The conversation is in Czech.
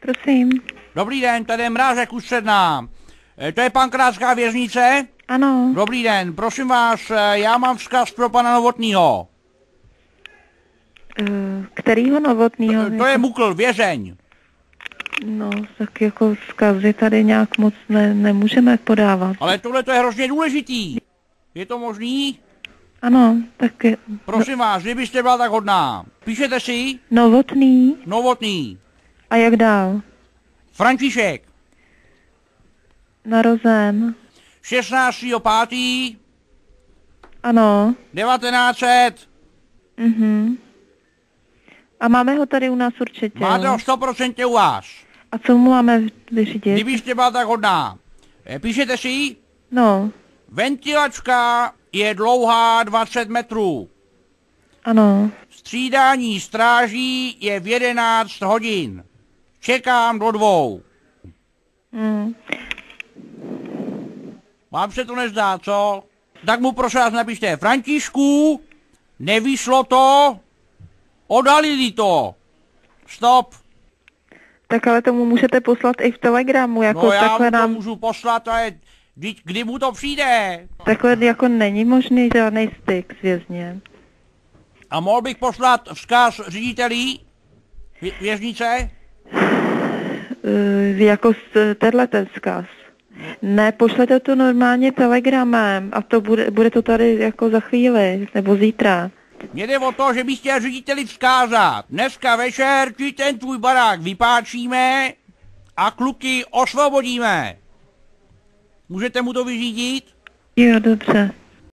Prosím. Dobrý den, tady je Mrázek Ústředná. To je Pankrátská věznice? Ano. Dobrý den, prosím vás, já mám vzkaz pro pana Novotnýho. Kterýho Novotnýho? To je Mukl, vězeň. No, tak jako vzkazy tady nějak moc nemůžeme podávat. Ale tohle to je hrozně důležitý. Je to možný? Ano, tak je... Prosím vás, kdybyste byla tak hodná. Píšete si? Novotný. Novotný. A jak dál? František. Narozen. 16.5. Ano. 1900. A máme ho tady u nás určitě. Máte ho 100% u vás. A co mu máme vyřídit? Kdybyste byla tak hodná. Píšete si? No. Ventilačka je dlouhá 20 metrů. Ano. Střídání stráží je v 11 hodin. Čekám do 2. Vám se to nezdá, co? Tak mu prosím vás napište. Františku, nevyšlo to, odhalili to. Stop. Tak ale tomu můžete poslat i v Telegramu, jako No já takhle mu to nám... můžu poslat, ale kdy mu to přijde? Takhle jako není možný žádný styk s vězněm. A mohl bych poslat vzkaz ředitelí věznice? Jako tenhle ten vzkaz. Ne, pošlete to normálně telegramem a to bude to tady jako za chvíli, nebo zítra. Mně jde o to, že bych chtěl řediteli vzkázat. Dneska večer ti ten tvůj barák vypáčíme a kluky osvobodíme. Můžete mu to vyřídit? Jo, dobře.